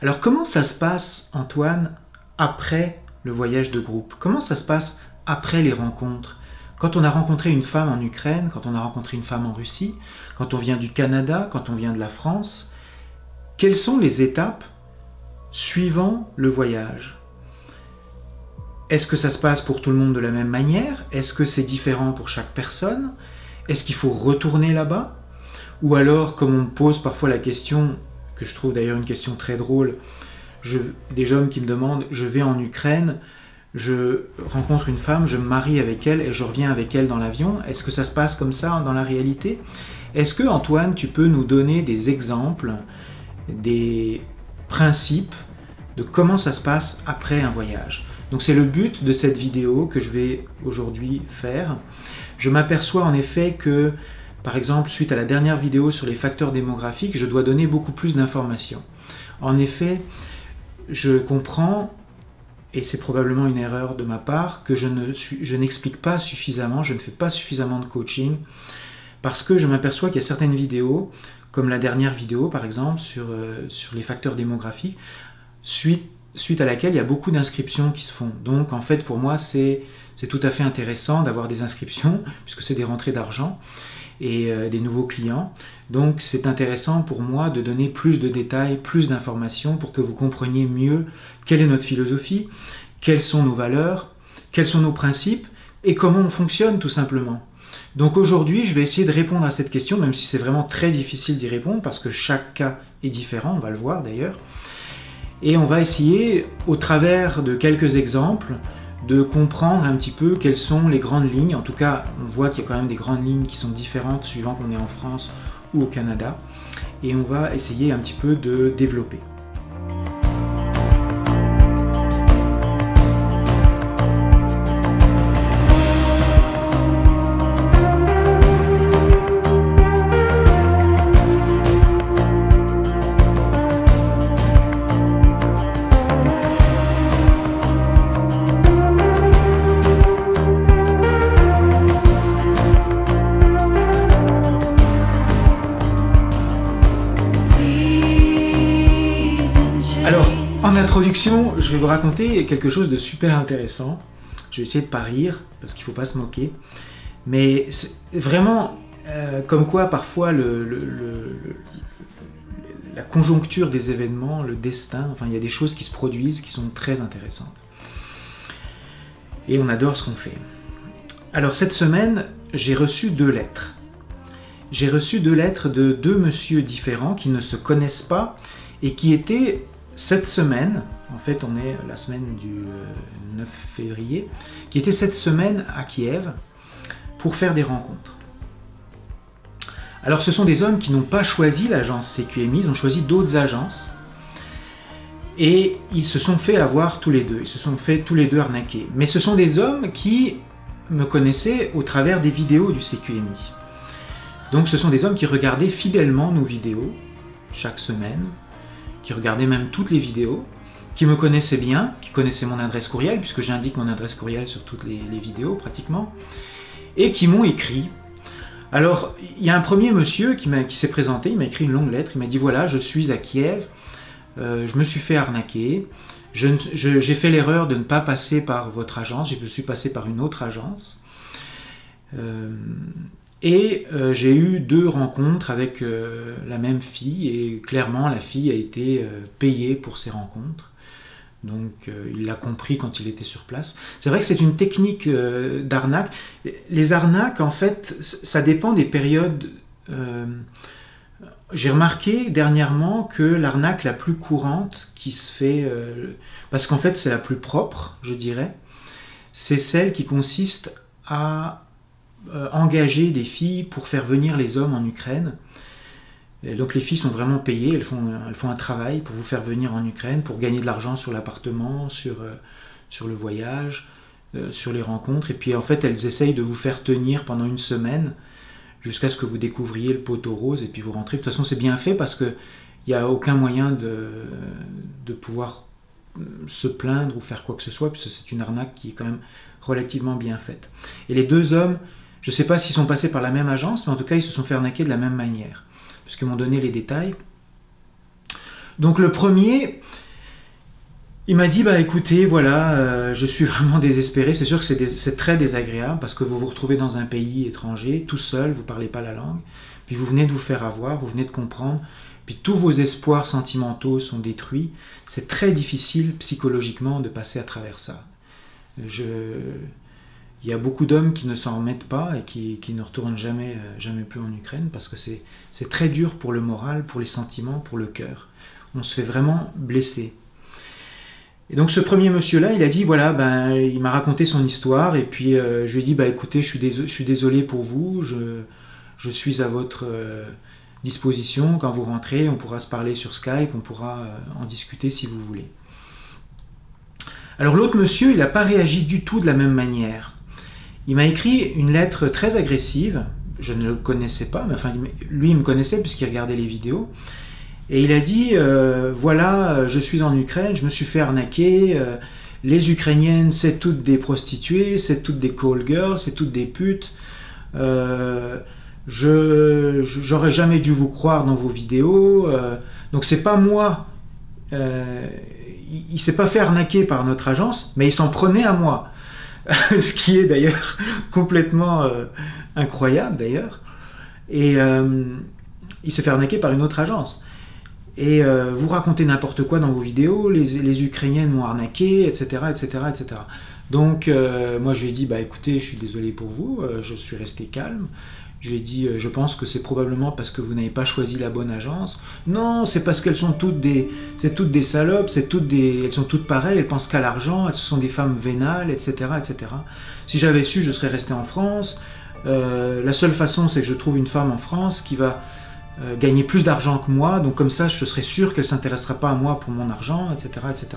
Alors comment ça se passe, Antoine, après le voyage de groupe? Comment ça se passe après les rencontres? Quand on a rencontré une femme en Ukraine, quand on a rencontré une femme en Russie, quand on vient du Canada, quand on vient de la France, quelles sont les étapes suivant le voyage? Est-ce que ça se passe pour tout le monde de la même manière? Est-ce que c'est différent pour chaque personne? Est-ce qu'il faut retourner là-bas? Ou alors, comme on me pose parfois la question, que je trouve d'ailleurs une question très drôle, des hommes qui me demandent, je vais en Ukraine, je rencontre une femme, je me marie avec elle et je reviens avec elle dans l'avion. Est-ce que ça se passe comme ça dans la réalité? Est-ce que, Antoine, tu peux nous donner des exemples, des principes de comment ça se passe après un voyage? Donc c'est le but de cette vidéo que je vais aujourd'hui faire. Je m'aperçois en effet que, par exemple, suite à la dernière vidéo sur les facteurs démographiques, je dois donner beaucoup plus d'informations. En effet, je comprends, et c'est probablement une erreur de ma part, que je n'explique pas suffisamment, je ne fais pas suffisamment de coaching, parce que je m'aperçois qu'il y a certaines vidéos, comme la dernière vidéo par exemple, sur les facteurs démographiques, suite à laquelle il y a beaucoup d'inscriptions qui se font. Donc en fait pour moi c'est tout à fait intéressant d'avoir des inscriptions, puisque c'est des rentrées d'argent et des nouveaux clients. Donc c'est intéressant pour moi de donner plus de détails, plus d'informations pour que vous compreniez mieux quelle est notre philosophie, quelles sont nos valeurs, quels sont nos principes et comment on fonctionne tout simplement. Donc aujourd'hui je vais essayer de répondre à cette question, même si c'est vraiment très difficile d'y répondre parce que chaque cas est différent, on va le voir d'ailleurs. Et on va essayer, au travers de quelques exemples, de comprendre un petit peu quelles sont les grandes lignes. En tout cas, on voit qu'il y a quand même des grandes lignes qui sont différentes suivant qu'on est en France ou au Canada. Et on va essayer un petit peu de développer. En introduction, je vais vous raconter quelque chose de super intéressant. Je vais essayer de pas rire, parce qu'il ne faut pas se moquer. Mais c'est vraiment comme quoi parfois la conjoncture des événements, le destin, enfin il y a des choses qui se produisent qui sont très intéressantes. Et on adore ce qu'on fait. Alors cette semaine, j'ai reçu 2 lettres. J'ai reçu 2 lettres de 2 messieurs différents qui ne se connaissent pas et qui étaient cette semaine, en fait on est la semaine du 9 février, qui était cette semaine à Kiev pour faire des rencontres. Alors ce sont des hommes qui n'ont pas choisi l'agence CQMI, ils ont choisi d'autres agences et ils se sont fait avoir tous les deux, ils se sont fait tous les deux arnaquer. Mais ce sont des hommes qui me connaissaient au travers des vidéos du CQMI. Donc ce sont des hommes qui regardaient fidèlement nos vidéos chaque semaine, qui regardaient même toutes les vidéos, qui me connaissaient bien, qui connaissaient mon adresse courriel, puisque j'indique mon adresse courriel sur toutes les vidéos pratiquement, et qui m'ont écrit. Alors, il y a un premier monsieur qui s'est présenté, il m'a écrit une longue lettre, il m'a dit voilà, je suis à Kiev, je me suis fait arnaquer, j'ai fait l'erreur de ne pas passer par votre agence, je suis passé par une autre agence, et j'ai eu 2 rencontres avec la même fille et clairement la fille a été payée pour ces rencontres. Donc il l'a compris quand il était sur place. C'est vrai que c'est une technique d'arnaque. Les arnaques en fait ça dépend des périodes. J'ai remarqué dernièrement que l'arnaque la plus courante qui se fait, parce qu'en fait c'est la plus propre je dirais, c'est celle qui consiste à engager des filles pour faire venir les hommes en Ukraine. Et donc les filles sont vraiment payées, elles font un travail pour vous faire venir en Ukraine, pour gagner de l'argent sur l'appartement, sur le voyage, sur les rencontres. Et puis en fait elles essayent de vous faire tenir pendant une semaine jusqu'à ce que vous découvriez le poteau rose et puis vous rentrez. De toute façon c'est bien fait parce qu'il n'y a aucun moyen de pouvoir se plaindre ou faire quoi que ce soit, puisque c'est une arnaque qui est quand même relativement bien faite. Et les 2 hommes, je ne sais pas s'ils sont passés par la même agence, mais en tout cas, ils se sont fait arnaquer de la même manière, puisqu'ils m'ont donné les détails. Donc le premier, il m'a dit, bah écoutez, voilà, je suis vraiment désespéré. C'est sûr que c'est très désagréable parce que vous vous retrouvez dans un pays étranger, tout seul, vous ne parlez pas la langue, puis vous venez de vous faire avoir, vous venez de comprendre, puis tous vos espoirs sentimentaux sont détruits. C'est très difficile psychologiquement de passer à travers ça. Il y a beaucoup d'hommes qui ne s'en remettent pas et qui ne retournent jamais plus en Ukraine parce que c'est très dur pour le moral, pour les sentiments, pour le cœur. On se fait vraiment blesser. Et donc ce premier monsieur-là, il a dit, voilà, ben, il m'a raconté son histoire et puis je lui ai dit, bah, écoutez, je suis désolé pour vous, je suis à votre disposition. Quand vous rentrez, on pourra se parler sur Skype, on pourra en discuter si vous voulez. Alors l'autre monsieur, il n'a pas réagi du tout de la même manière. Il m'a écrit une lettre très agressive, je ne le connaissais pas, mais enfin lui il me connaissait puisqu'il regardait les vidéos, et il a dit voilà, je suis en Ukraine, je me suis fait arnaquer, les Ukrainiennes c'est toutes des prostituées, c'est toutes des call girls, c'est toutes des putes, j'aurais jamais dû vous croire dans vos vidéos, donc c'est pas moi, il s'est pas fait arnaquer par notre agence, mais il s'en prenait à moi. Ce qui est d'ailleurs complètement incroyable d'ailleurs. Et il s'est fait arnaquer par une autre agence. Et vous racontez n'importe quoi dans vos vidéos, les Ukrainiennes m'ont arnaqué, etc., etc., etc. Donc moi je lui ai dit, bah écoutez, je suis désolé pour vous, je suis resté calme. Je lui ai dit, je pense que c'est probablement parce que vous n'avez pas choisi la bonne agence. Non, c'est parce qu'elles sont toutes des salopes, elles sont toutes pareilles, elles pensent qu'à l'argent, elles sont des femmes vénales, etc., etc. Si j'avais su, je serais resté en France. La seule façon, c'est que je trouve une femme en France qui va gagner plus d'argent que moi, donc comme ça, je serais sûr qu'elle ne s'intéressera pas à moi pour mon argent, etc., etc.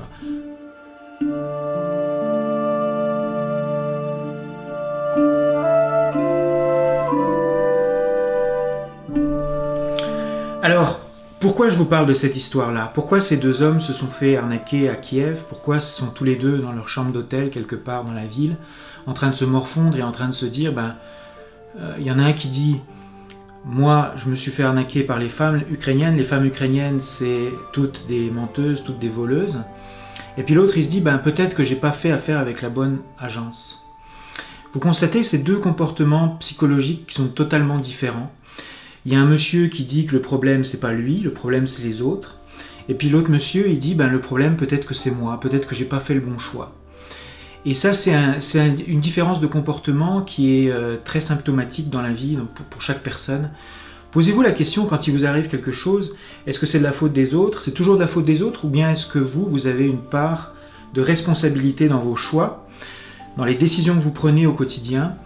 Alors, pourquoi je vous parle de cette histoire-là? Pourquoi ces deux hommes se sont fait arnaquer à Kiev? Pourquoi sont tous les deux dans leur chambre d'hôtel, quelque part dans la ville, en train de se morfondre et en train de se dire, y en a un qui dit, moi, je me suis fait arnaquer par les femmes ukrainiennes. Les femmes ukrainiennes, c'est toutes des menteuses, toutes des voleuses. Et puis l'autre, il se dit, peut-être que j'ai pas fait affaire avec la bonne agence. Vous constatez ces deux comportements psychologiques qui sont totalement différents. Il y a un monsieur qui dit que le problème, c'est pas lui, le problème, c'est les autres. Et puis l'autre monsieur, il dit, le problème, peut-être que c'est moi, peut-être que j'ai pas fait le bon choix. Et ça, c'est une différence de comportement qui est très symptomatique dans la vie, donc pour chaque personne. Posez-vous la question, quand il vous arrive quelque chose, est-ce que c'est de la faute des autres? C'est toujours de la faute des autres? Ou bien est-ce que vous avez une part de responsabilité dans vos choix, dans les décisions que vous prenez au quotidien?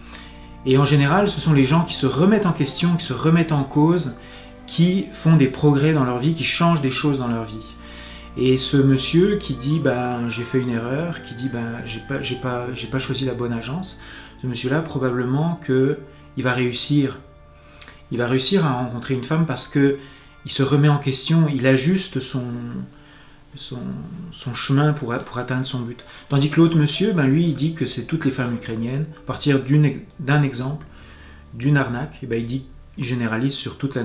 Et en général, ce sont les gens qui se remettent en question, qui se remettent en cause, qui font des progrès dans leur vie, qui changent des choses dans leur vie. Et ce monsieur qui dit j'ai fait une erreur, qui dit j'ai pas choisi la bonne agence, ce monsieur-là probablement que il va réussir à rencontrer une femme parce que il se remet en question, il ajuste son chemin pour atteindre son but. Tandis que l'autre monsieur, lui, il dit que c'est toutes les femmes ukrainiennes, à partir d'un exemple, d'une arnaque, il généralise sur toute la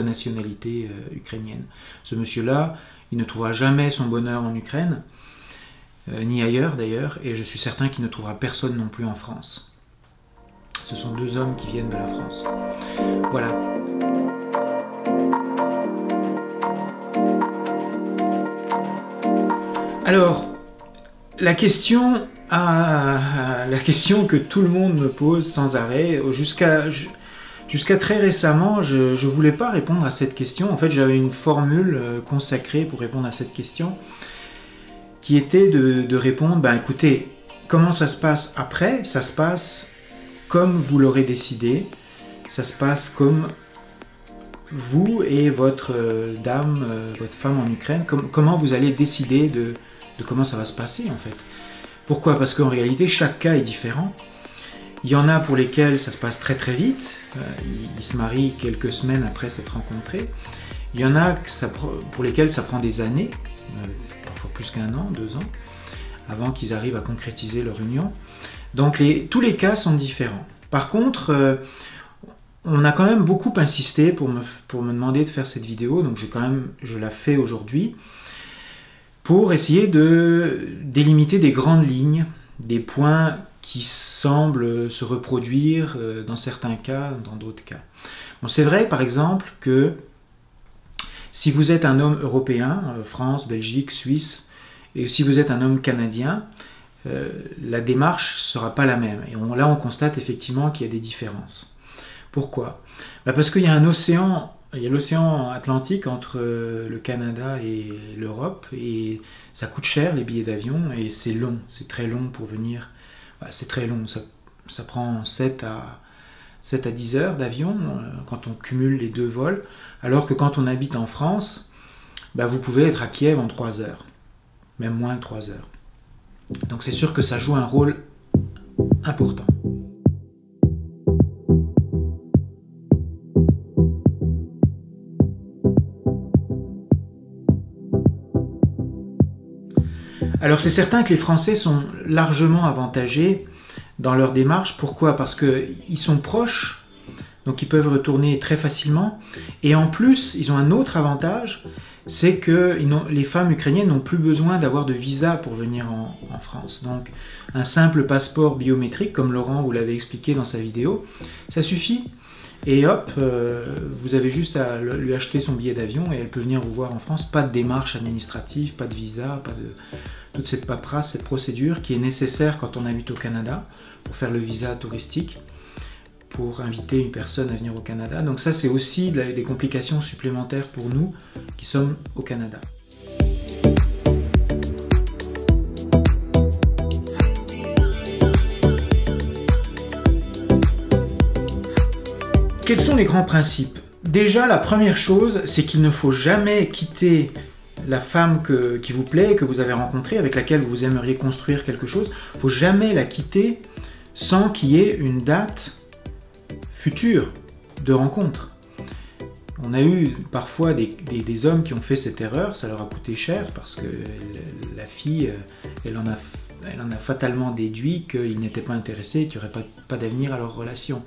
nationalité ukrainienne. Ce monsieur-là, il ne trouvera jamais son bonheur en Ukraine, ni ailleurs d'ailleurs, et je suis certain qu'il ne trouvera personne non plus en France. Ce sont deux hommes qui viennent de la France. Voilà. Alors, la question que tout le monde me pose sans arrêt, jusqu'à très récemment, je ne voulais pas répondre à cette question. En fait, j'avais une formule consacrée pour répondre à cette question, qui était de répondre, écoutez, comment ça se passe après? Ça se passe comme vous l'aurez décidé, ça se passe comme vous et votre dame, votre femme en Ukraine, comment vous allez décider de comment ça va se passer en fait. Pourquoi? Parce qu'en réalité, chaque cas est différent. Il y en a pour lesquels ça se passe très très vite, ils se marient quelques semaines après s'être rencontrés. Il y en a pour lesquels ça prend des années, parfois plus qu'1 an, 2 ans, avant qu'ils arrivent à concrétiser leur union. Donc tous les cas sont différents. Par contre, on a quand même beaucoup insisté pour me demander de faire cette vidéo, donc je la fais aujourd'hui, pour essayer de délimiter des grandes lignes, des points qui semblent se reproduire dans certains cas, dans d'autres cas. Bon, c'est vrai par exemple que si vous êtes un homme européen, France, Belgique, Suisse, et si vous êtes un homme canadien, la démarche ne sera pas la même. Et là, on constate effectivement qu'il y a des différences. Pourquoi? Parce qu'il y a un océan, il y a l'océan Atlantique entre le Canada et l'Europe, et ça coûte cher les billets d'avion, et c'est long, c'est très long pour venir. C'est très long, ça prend 7 à 10 heures d'avion quand on cumule les 2 vols, alors que quand on habite en France, vous pouvez être à Kiev en 3 heures, même moins de 3 heures. Donc c'est sûr que ça joue un rôle important. Alors c'est certain que les Français sont largement avantagés dans leur démarche. Pourquoi? Parce qu'ils sont proches, donc ils peuvent retourner très facilement. Et en plus, ils ont un autre avantage, c'est que les femmes ukrainiennes n'ont plus besoin d'avoir de visa pour venir en France. Donc un simple passeport biométrique, comme Laurent vous l'avait expliqué dans sa vidéo, ça suffit. Et hop, vous avez juste à lui acheter son billet d'avion et elle peut venir vous voir en France. Pas de démarche administrative, pas de visa, pas de toute cette paperasse, cette procédure qui est nécessaire quand on habite au Canada pour faire le visa touristique, pour inviter une personne à venir au Canada. Donc ça, c'est aussi des complications supplémentaires pour nous qui sommes au Canada. Quels sont les grands principes? Déjà, la première chose, c'est qu'il ne faut jamais quitter la femme qui vous plaît, que vous avez rencontrée, avec laquelle vous aimeriez construire quelque chose. Il ne faut jamais la quitter sans qu'il y ait une date future de rencontre. On a eu parfois des hommes qui ont fait cette erreur, ça leur a coûté cher parce que la fille, elle en a fatalement déduit qu'ils n'étaient pas intéressés, qu'il n'y aurait pas d'avenir à leur relation.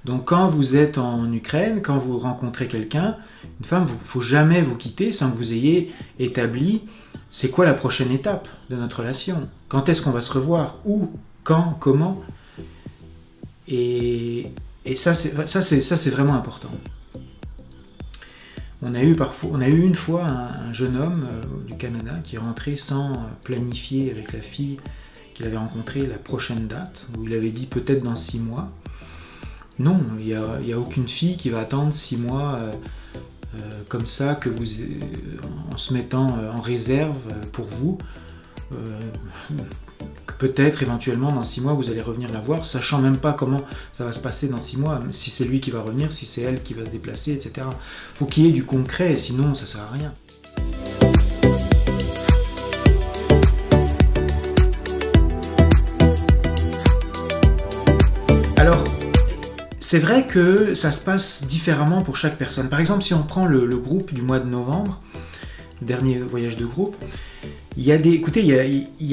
Donc quand vous êtes en Ukraine, quand vous rencontrez quelqu'un, une femme, il ne faut jamais vous quitter sans que vous ayez établi c'est quoi la prochaine étape de notre relation. Quand est-ce qu'on va se revoir? Où? Quand? Comment? Et ça c'est vraiment important. On a eu une fois un jeune homme du Canada qui est rentré sans planifier avec la fille qu'il avait rencontrée la prochaine date, où il avait dit peut-être dans 6 mois. Non, il n'y a aucune fille qui va attendre 6 mois comme ça, en se mettant en réserve pour vous. Peut-être éventuellement dans 6 mois vous allez revenir la voir, sachant même pas comment ça va se passer dans 6 mois, si c'est lui qui va revenir, si c'est elle qui va se déplacer, etc. Il faut qu'il y ait du concret, sinon ça sert à rien. Alors, c'est vrai que ça se passe différemment pour chaque personne. Par exemple, si on prend le groupe du mois de novembre, le dernier voyage de groupe, il y a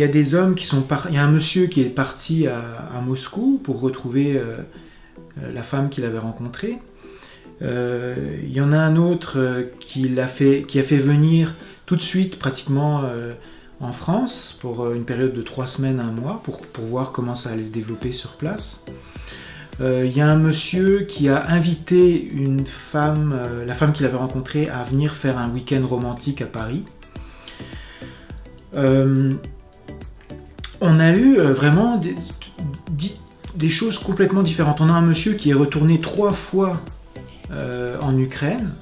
des hommes qui sont il y a un monsieur qui est parti à Moscou pour retrouver la femme qu'il avait rencontrée. Il y en a un autre qui a fait venir tout de suite pratiquement en France pour une période de 3 semaines, 1 mois, pour voir comment ça allait se développer sur place. Il y a un monsieur qui a invité une femme, la femme qu'il avait rencontrée, à venir faire un week-end romantique à Paris. On a eu vraiment des choses complètement différentes. On a un monsieur qui est retourné 3 fois en Ukraine,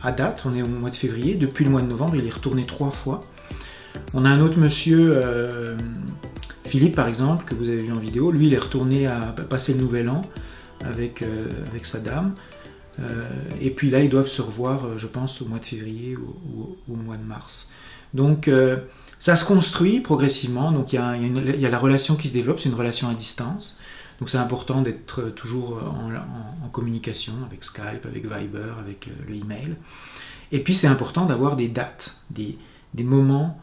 à date, on est au mois de février, depuis le mois de novembre, il est retourné 3 fois. On a un autre monsieur, Philippe par exemple, que vous avez vu en vidéo, lui il est retourné à passer le nouvel an avec sa dame. Et puis là ils doivent se revoir, je pense, au mois de février ou au mois de mars. Donc ça se construit progressivement, donc il y a la relation qui se développe, c'est une relation à distance. Donc c'est important d'être toujours en communication avec Skype, avec Viber, avec le email. Et puis c'est important d'avoir des dates, des moments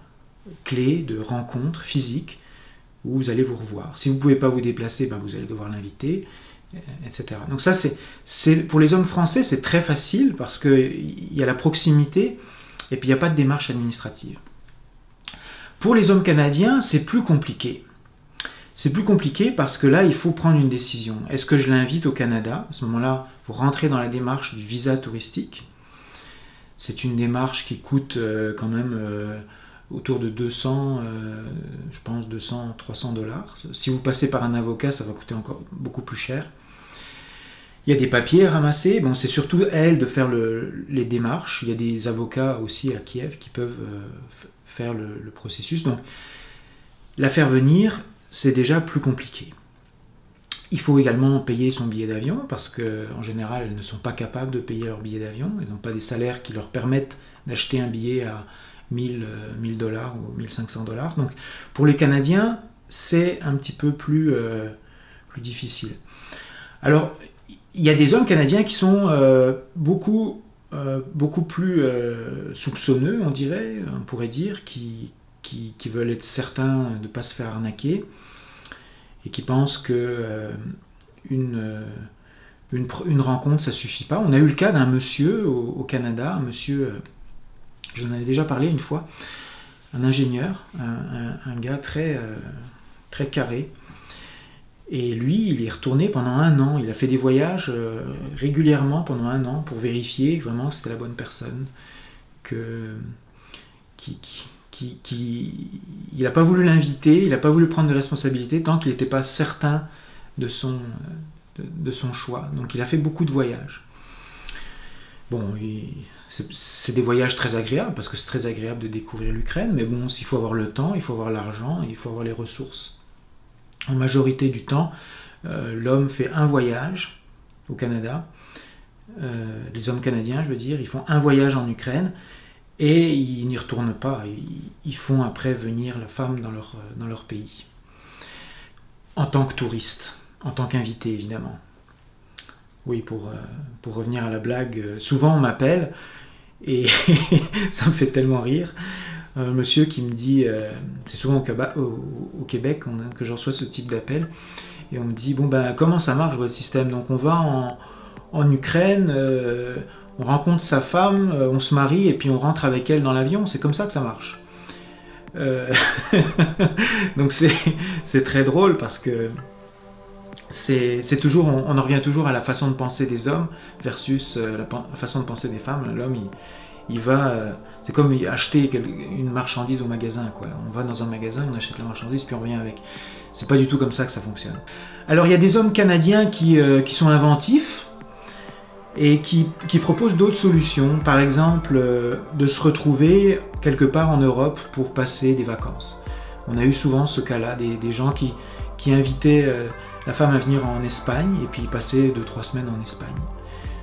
clés de rencontres physiques où vous allez vous revoir. Si vous ne pouvez pas vous déplacer, vous allez devoir l'inviter. etc. Donc ça, pour les hommes français, c'est très facile parce qu'il y a la proximité et puis il n'y a pas de démarche administrative. Pour les hommes canadiens, c'est plus compliqué. C'est plus compliqué parce que là, il faut prendre une décision. Est-ce que je l'invite au Canada? À ce moment-là, vous rentrez dans la démarche du visa touristique. C'est une démarche qui coûte quand même autour de 200, je pense 200, 300 dollars. Si vous passez par un avocat, ça va coûter encore beaucoup plus cher. Il y a des papiers à ramasser. Bon, c'est surtout elle de faire les démarches. Il y a des avocats aussi à Kiev qui peuvent faire le processus. Donc, la faire venir, c'est déjà plus compliqué. Il faut également payer son billet d'avion parce qu'en général, elles ne sont pas capables de payer leur billet d'avion. Elles n'ont pas des salaires qui leur permettent d'acheter un billet à 1000 dollars ou 1500 dollars. Donc, pour les Canadiens, c'est un petit peu plus difficile. Alors, il y a des hommes canadiens qui sont beaucoup plus soupçonneux, on dirait, on pourrait dire, qui veulent être certains de ne pas se faire arnaquer et qui pensent que une rencontre, ça ne suffit pas. On a eu le cas d'un monsieur au Canada, un monsieur, j'en avais déjà parlé une fois, un ingénieur, un gars très carré. Et lui, il est retourné pendant 1 an. Il a fait des voyages régulièrement pendant 1 an pour vérifier vraiment que c'était la bonne personne. Il n'a pas voulu l'inviter, il n'a pas voulu prendre de responsabilité tant qu'il n'était pas certain de son choix. Donc il a fait beaucoup de voyages. Bon, c'est des voyages très agréables, parce que c'est très agréable de découvrir l'Ukraine, mais bon, il faut avoir le temps, il faut avoir l'argent, il faut avoir les ressources. En majorité du temps, l'homme fait un voyage au Canada. Les hommes canadiens, je veux dire, ils font un voyage en Ukraine et ils n'y retournent pas. Ils font après venir la femme dans leur pays. En tant que touriste, en tant qu'invité évidemment. Oui, pour revenir à la blague, souvent on m'appelle et ça me fait tellement rire. Un monsieur qui me dit, c'est souvent au Québec que je reçois ce type d'appel, et on me dit, bon ben comment ça marche votre système? Donc on va en Ukraine, on rencontre sa femme, on se marie et puis on rentre avec elle dans l'avion, c'est comme ça que ça marche. Donc c'est très drôle parce que c'est toujours, on en revient toujours à la façon de penser des hommes versus la façon de penser des femmes. L'homme il va, c'est comme acheter une marchandise au magasin, quoi. On va dans un magasin, on achète la marchandise, puis on revient avec. C'est pas du tout comme ça que ça fonctionne. Alors il y a des hommes canadiens qui sont inventifs et qui proposent d'autres solutions. Par exemple, de se retrouver quelque part en Europe pour passer des vacances. On a eu souvent ce cas-là, des gens qui invitaient la femme à venir en Espagne et puis passer 2-3 semaines en Espagne.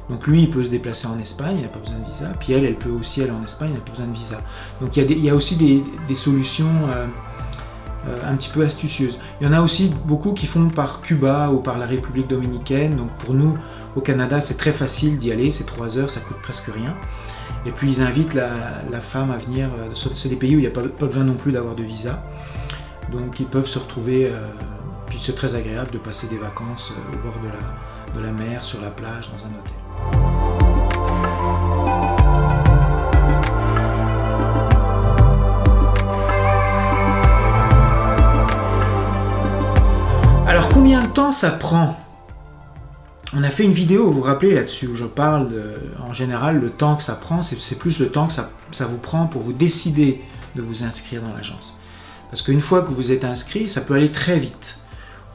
Donc lui, il peut se déplacer en Espagne, il n'a pas besoin de visa. Puis elle peut aussi aller en Espagne, elle n'a pas besoin de visa. Donc il y a aussi des solutions un petit peu astucieuses. Il y en a aussi beaucoup qui font par Cuba ou par la République dominicaine. Donc pour nous, au Canada, c'est très facile d'y aller, c'est 3 heures, ça coûte presque rien. Et puis ils invitent la femme à venir. C'est des pays où il n'y a pas besoin non plus d'avoir de visa. Donc ils peuvent se retrouver, puis c'est très agréable de passer des vacances au bord de la mer, sur la plage, dans un hôtel. Alors combien de temps ça prend? On a fait une vidéo, vous vous rappelez là-dessus, où je parle en général le temps que ça prend, c'est plus le temps que ça vous prend pour vous décider de vous inscrire dans l'agence. Parce qu'une fois que vous êtes inscrit, ça peut aller très vite.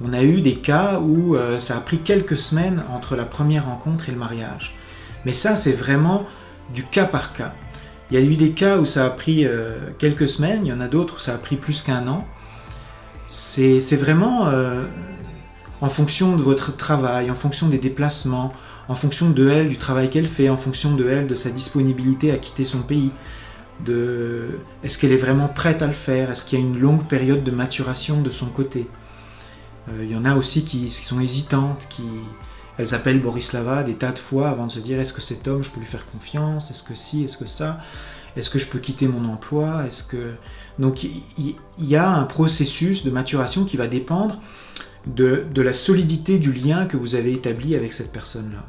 On a eu des cas où ça a pris quelques semaines entre la première rencontre et le mariage. Mais ça, c'est vraiment du cas par cas. Il y a eu des cas où ça a pris quelques semaines, il y en a d'autres où ça a pris plus qu'1 an. C'est vraiment en fonction de votre travail, en fonction des déplacements, en fonction de elle, du travail qu'elle fait, en fonction de elle, de sa disponibilité à quitter son pays. Est-ce qu'elle est vraiment prête à le faire? Est-ce qu'il y a une longue période de maturation de son côté? Il y en a aussi qui sont hésitantes, elles appellent Borislava des tas de fois avant de se dire est-ce que cet homme, je peux lui faire confiance? Est-ce que si? Est-ce que ça? Est-ce que je peux quitter mon emploi? Donc il y a un processus de maturation qui va dépendre de la solidité du lien que vous avez établi avec cette personne-là.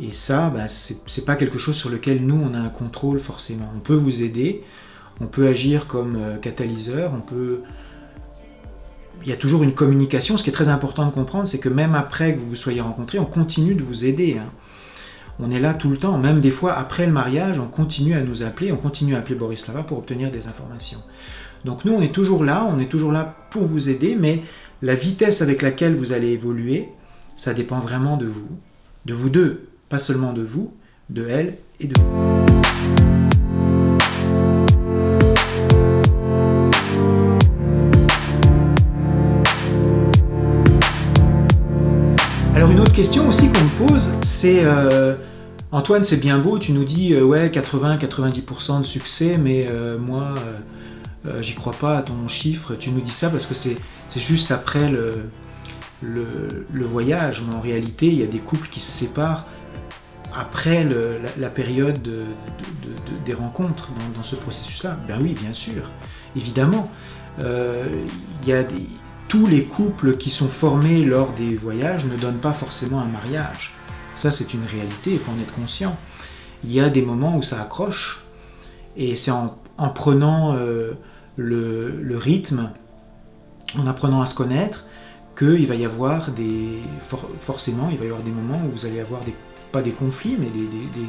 Et ça, c'est pas quelque chose sur lequel nous, on a un contrôle forcément. On peut vous aider, on peut agir comme catalyseur, il y a toujours une communication. Ce qui est très important de comprendre, c'est que même après que vous vous soyez rencontrés, on continue de vous aider. On est là tout le temps, même des fois après le mariage, on continue à nous appeler, on continue à appeler Borislava pour obtenir des informations. Donc nous, on est toujours là pour vous aider, mais la vitesse avec laquelle vous allez évoluer, ça dépend vraiment de vous deux, pas seulement de vous, de elle et de vous. Alors une autre question aussi qu'on me pose, c'est Antoine, c'est bien beau, tu nous dis ouais 80-90% de succès, mais moi j'y crois pas à ton chiffre. Tu nous dis ça parce que c'est juste après le voyage, mais en réalité il y a des couples qui se séparent après la période des rencontres dans ce processus-là. Ben oui, bien sûr, évidemment. Tous les couples qui sont formés lors des voyages ne donnent pas forcément un mariage. Ça, c'est une réalité, il faut en être conscient. Il y a des moments où ça accroche, et c'est en prenant le rythme, en apprenant à se connaître, qu'il va y avoir forcément, il va y avoir des moments où vous allez avoir pas des conflits, mais il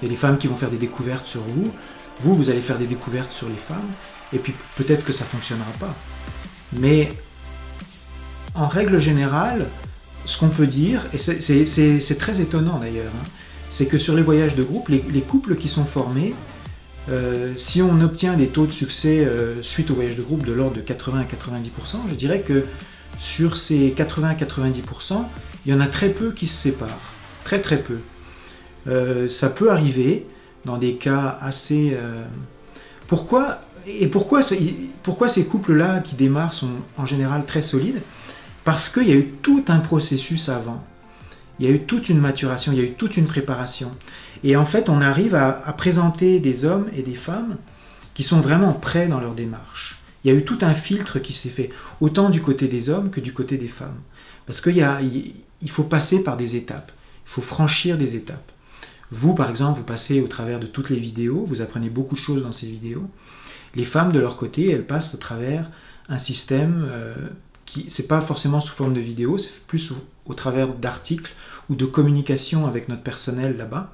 y a des femmes qui vont faire des découvertes sur vous. Vous allez faire des découvertes sur les femmes, et puis peut-être que ça ne fonctionnera pas. Mais en règle générale, ce qu'on peut dire, et c'est très étonnant d'ailleurs, c'est que sur les voyages de groupe, les couples qui sont formés, si on obtient des taux de succès suite au voyage de groupe de l'ordre de 80 à 90%, je dirais que sur ces 80 à 90%, il y en a très peu qui se séparent. Très très peu. Ça peut arriver dans des cas assez... Pourquoi ces couples-là qui démarrent sont en général très solides? Parce qu'il y a eu tout un processus avant. Il y a eu toute une maturation, il y a eu toute une préparation. Et en fait, on arrive à présenter des hommes et des femmes qui sont vraiment prêts dans leur démarche. Il y a eu tout un filtre qui s'est fait, autant du côté des hommes que du côté des femmes. Parce qu'il faut passer par des étapes, il faut franchir des étapes. Vous, par exemple, vous passez au travers de toutes les vidéos, vous apprenez beaucoup de choses dans ces vidéos. Les femmes, de leur côté, elles passent au travers un système c'est pas forcément sous forme de vidéo, c'est plus au travers d'articles ou de communication avec notre personnel là-bas.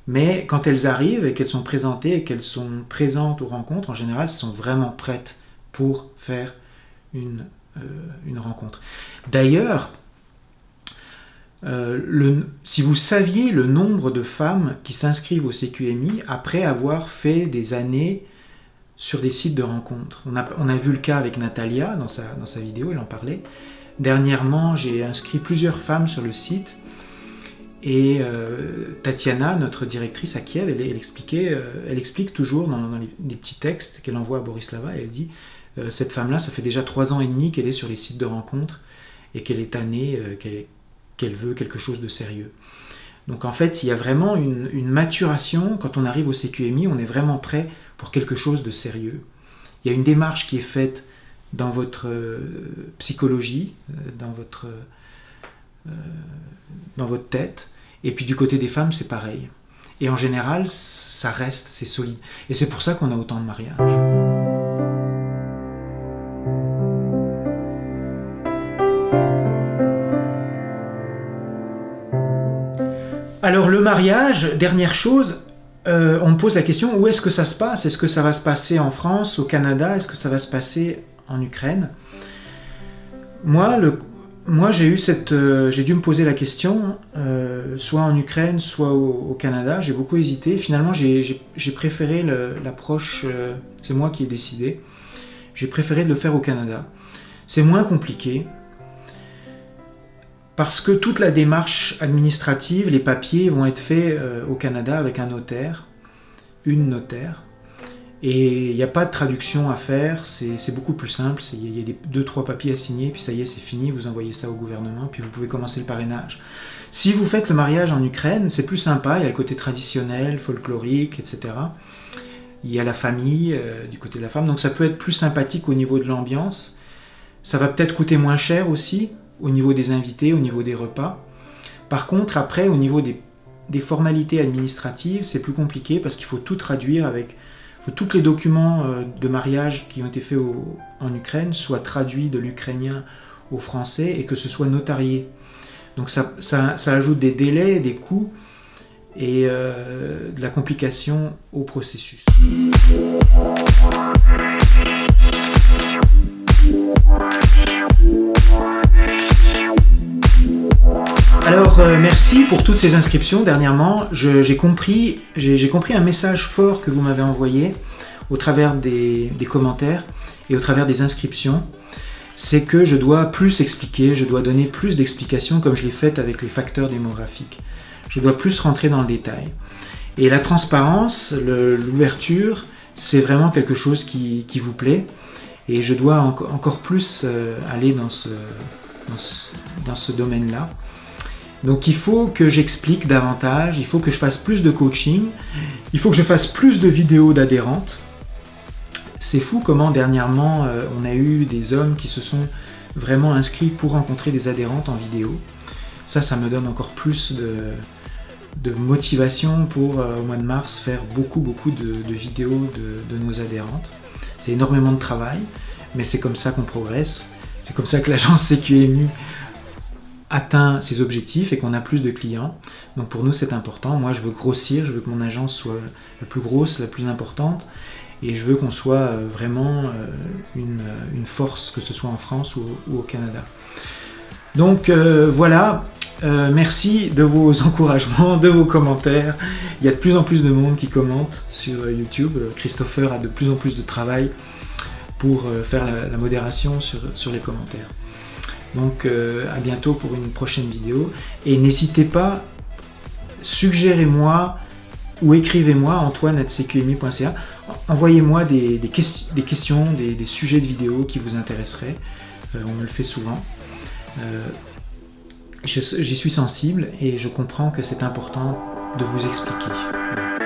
Mais quand elles arrivent et qu'elles sont présentées et qu'elles sont présentes aux rencontres, en général, elles sont vraiment prêtes pour faire une rencontre. D'ailleurs, si vous saviez le nombre de femmes qui s'inscrivent au CQMI après avoir fait des années sur des sites de rencontres. On a vu le cas avec Natalia dans sa vidéo, elle en parlait. Dernièrement, j'ai inscrit plusieurs femmes sur le site et Tatiana, notre directrice à Kiev, elle explique toujours dans les petits textes qu'elle envoie à Borislava, et elle dit cette femme-là, ça fait déjà 3 ans et demi qu'elle est sur les sites de rencontres et qu'elle est tannée, qu'elle veut quelque chose de sérieux. Donc en fait, il y a vraiment une maturation. Quand on arrive au CQMI, on est vraiment prêt pour quelque chose de sérieux. Il y a une démarche qui est faite dans votre psychologie, dans votre tête, et puis du côté des femmes, c'est pareil. Et en général, ça reste, c'est solide. Et c'est pour ça qu'on a autant de mariages. Alors le mariage, dernière chose, on me pose la question, où est-ce que ça se passe? Est-ce que ça va se passer en France, au Canada? Est-ce que ça va se passer en Ukraine? Moi, j'ai dû me poser la question, soit en Ukraine, soit au Canada. J'ai beaucoup hésité. Finalement, j'ai préféré l'approche, c'est moi qui ai décidé. J'ai préféré de le faire au Canada. C'est moins compliqué. Parce que toute la démarche administrative, les papiers vont être faits au Canada avec un notaire, une notaire. Et il n'y a pas de traduction à faire, c'est beaucoup plus simple. Il y a 2-3 papiers à signer, puis ça y est, c'est fini, vous envoyez ça au gouvernement, puis vous pouvez commencer le parrainage. Si vous faites le mariage en Ukraine, c'est plus sympa, il y a le côté traditionnel, folklorique, etc. Il y a la famille du côté de la femme, donc ça peut être plus sympathique au niveau de l'ambiance. Ça va peut-être coûter moins cher aussi, au niveau des invités, au niveau des repas. Par contre, après, au niveau des formalités administratives, c'est plus compliqué parce qu'il faut tout traduire avec... faut tous les documents de mariage qui ont été faits en Ukraine soient traduits de l'ukrainien au français et que ce soit notarié. Donc ça ajoute des délais, des coûts et de la complication au processus. Alors merci pour toutes ces inscriptions dernièrement. J'ai compris un message fort que vous m'avez envoyé au travers des commentaires et au travers des inscriptions. C'est que je dois plus expliquer, je dois donner plus d'explications comme je l'ai fait avec les facteurs démographiques. Je dois plus rentrer dans le détail. Et la transparence, l'ouverture, c'est vraiment quelque chose qui vous plaît. Et je dois encore plus aller dans ce domaine-là. Donc il faut que j'explique davantage, il faut que je fasse plus de coaching, il faut que je fasse plus de vidéos d'adhérentes. C'est fou comment dernièrement on a eu des hommes qui se sont vraiment inscrits pour rencontrer des adhérentes en vidéo. Ça me donne encore plus de motivation pour au mois de mars faire beaucoup de vidéos de nos adhérentes. C'est énormément de travail, mais c'est comme ça qu'on progresse. C'est comme ça que l'agence CQMI atteint ses objectifs et qu'on a plus de clients. Donc pour nous c'est important. Moi je veux grossir, je veux que mon agence soit la plus grosse, la plus importante et je veux qu'on soit vraiment une force, que ce soit en France ou au Canada. Donc voilà, merci de vos encouragements, de vos commentaires. Il y a de plus en plus de monde qui commente sur YouTube. Christopher a de plus en plus de travail pour faire la modération sur les commentaires. Donc à bientôt pour une prochaine vidéo et n'hésitez pas, suggérez-moi ou écrivez-moi antoine@cqmi.ca, envoyez-moi des questions, des sujets de vidéos qui vous intéresseraient, on me le fait souvent. J'y suis sensible et je comprends que c'est important de vous expliquer. Voilà.